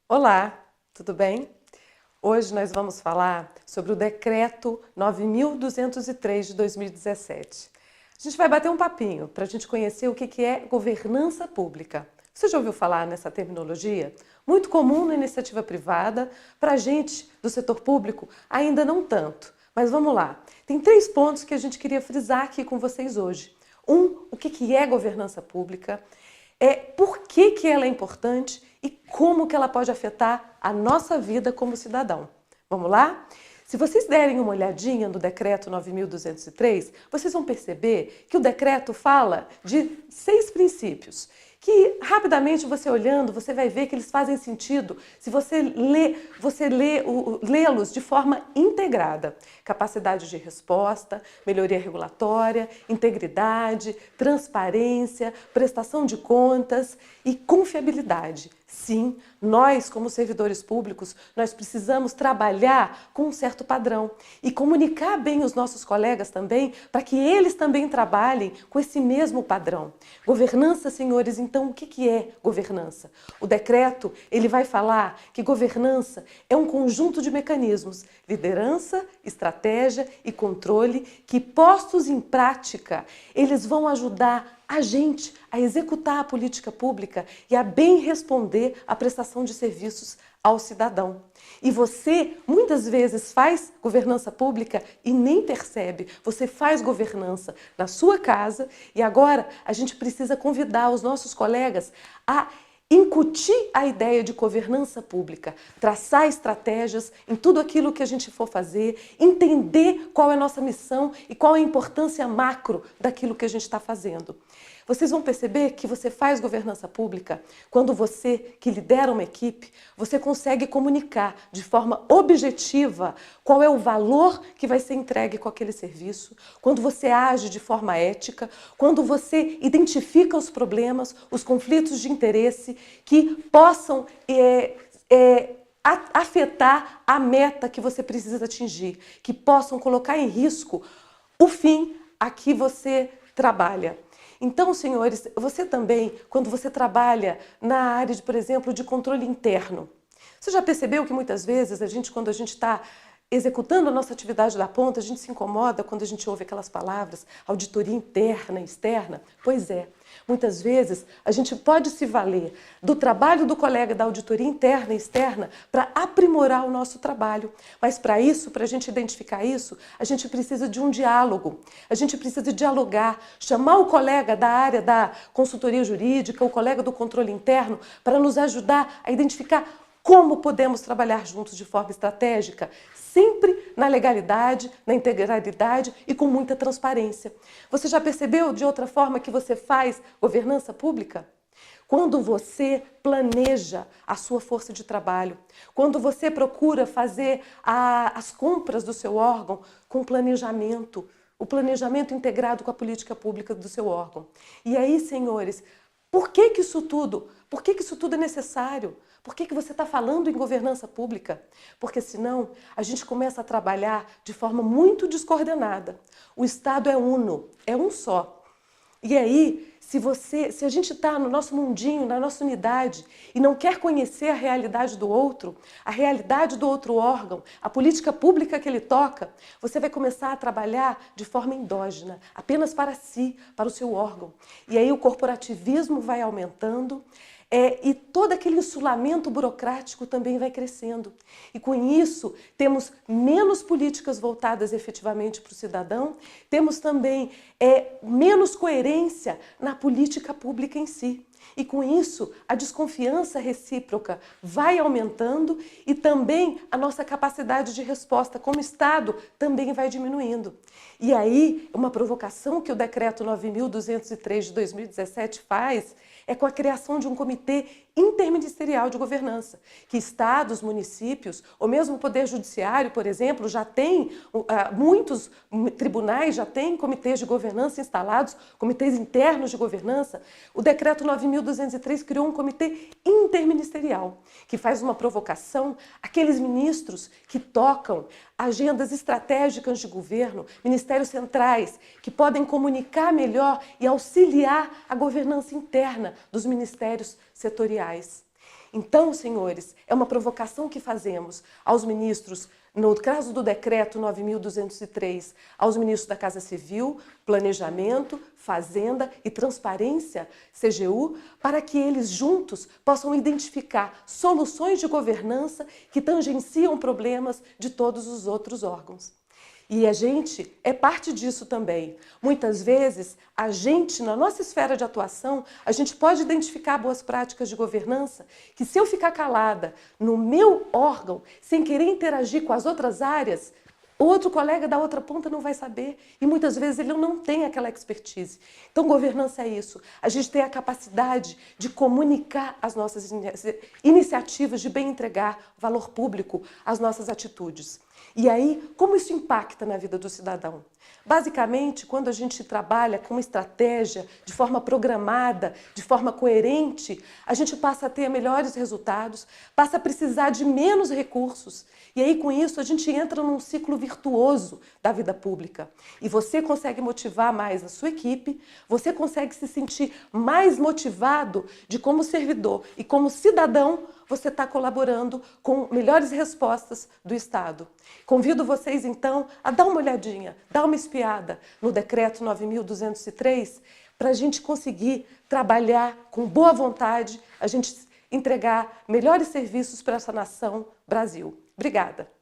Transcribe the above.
Olá, tudo bem? Hoje nós vamos falar sobre o Decreto 9.203 de 2017. A gente vai bater um papinho para a gente conhecer o que é governança pública. Você já ouviu falar nessa terminologia? Muito comum na iniciativa privada, para a gente do setor público ainda não tanto. Mas vamos lá, tem 3 pontos que a gente queria frisar aqui com vocês hoje. O que é governança pública? Por que ela é importante e como que ela pode afetar a nossa vida como cidadão. Vamos lá? Se vocês derem uma olhadinha no decreto 9.203, vocês vão perceber que o decreto fala de 6 princípios, que rapidamente você olhando, você vai ver que eles fazem sentido se você lê-los de forma integrada. Capacidade de resposta, melhoria regulatória, integridade, transparência, prestação de contas e confiabilidade. Sim, nós, como servidores públicos, nós precisamos trabalhar com um certo padrão e comunicar bem os nossos colegas também, para que eles também trabalhem com esse mesmo padrão. Governança, senhores, então o que é governança? O decreto, ele vai falar que governança é um conjunto de mecanismos, liderança, estratégia e controle, que postos em prática, eles vão ajudar a gente a executar a política pública e a bem responder à prestação de serviços ao cidadão. E você, muitas vezes, faz governança pública e nem percebe. Você faz governança na sua casa e agora a gente precisa convidar os nossos colegas a incutir a ideia de governança pública, traçar estratégias em tudo aquilo que a gente for fazer, entender qual é a nossa missão e qual é a importância macro daquilo que a gente está fazendo. Vocês vão perceber que você faz governança pública quando você, que lidera uma equipe, você consegue comunicar de forma objetiva qual é o valor que vai ser entregue com aquele serviço, quando você age de forma ética, quando você identifica os problemas, os conflitos de interesse que possam afetar a meta que você precisa atingir, que possam colocar em risco o fim a que você trabalha. Então, senhores, você também, quando você trabalha na área, por exemplo, de controle interno, você já percebeu que muitas vezes quando a gente está executando a nossa atividade da ponta, a gente se incomoda quando a gente ouve aquelas palavras, auditoria interna e externa? Pois é, muitas vezes a gente pode se valer do trabalho do colega da auditoria interna e externa para aprimorar o nosso trabalho. Mas para isso, para a gente identificar isso, a gente precisa de um diálogo, a gente precisa dialogar, chamar o colega da área da consultoria jurídica, o colega do controle interno, para nos ajudar a identificar como podemos trabalhar juntos de forma estratégica, sempre na legalidade, na integralidade e com muita transparência. Você já percebeu de outra forma que você faz governança pública? Quando você planeja a sua força de trabalho, quando você procura fazer as compras do seu órgão com planejamento, o planejamento integrado com a política pública do seu órgão. E aí, senhores, por que isso tudo é necessário? Por que você está falando em governança pública? Porque senão a gente começa a trabalhar de forma muito descoordenada. O Estado é uno, é um só. E aí, se a gente está no nosso mundinho, na nossa unidade, e não quer conhecer a realidade do outro órgão, a política pública que ele toca, você vai começar a trabalhar de forma endógena, apenas para si, para o seu órgão. E aí o corporativismo vai aumentando, e todo aquele insulamento burocrático também vai crescendo. E com isso, temos menos políticas voltadas efetivamente para o cidadão, temos também menos coerência na política pública em si. E com isso, a desconfiança recíproca vai aumentando e também a nossa capacidade de resposta como Estado também vai diminuindo. E aí, uma provocação que o Decreto 9.203 de 2017 faz é com a criação de um comitê interministerial de governança, que estados, municípios, ou mesmo o Poder Judiciário, por exemplo, já tem, muitos tribunais já têm comitês de governança instalados, comitês internos de governança. O Decreto 9.203 criou um comitê interministerial, que faz uma provocação àqueles ministros que tocam agendas estratégicas de governo, ministérios centrais, que podem comunicar melhor e auxiliar a governança interna dos ministérios setoriais. Então, senhores, é uma provocação que fazemos aos ministros, no caso do decreto 9.203, aos ministros da Casa Civil, Planejamento, Fazenda e Transparência, CGU, para que eles juntos possam identificar soluções de governança que tangenciam problemas de todos os outros órgãos. E a gente é parte disso também. Muitas vezes, a gente, na nossa esfera de atuação, a gente pode identificar boas práticas de governança que, se eu ficar calada no meu órgão, sem querer interagir com as outras áreas, o outro colega da outra ponta não vai saber e muitas vezes ele não tem aquela expertise. Então, governança é isso. A gente tem a capacidade de comunicar as nossas iniciativas, de bem entregar valor público às nossas atitudes. E aí, como isso impacta na vida do cidadão? Basicamente, quando a gente trabalha com uma estratégia de forma programada, de forma coerente, a gente passa a ter melhores resultados, passa a precisar de menos recursos. E aí, com isso, a gente entra num ciclo virtuoso da vida pública. E você consegue motivar mais a sua equipe, você consegue se sentir mais motivado de como servidor e como cidadão, você está colaborando com melhores respostas do Estado. Convido vocês, então, a dar uma olhadinha, dar uma espiada no Decreto 9.203, para a gente conseguir trabalhar com boa vontade, a gente entregar melhores serviços para essa nação Brasil. Obrigada.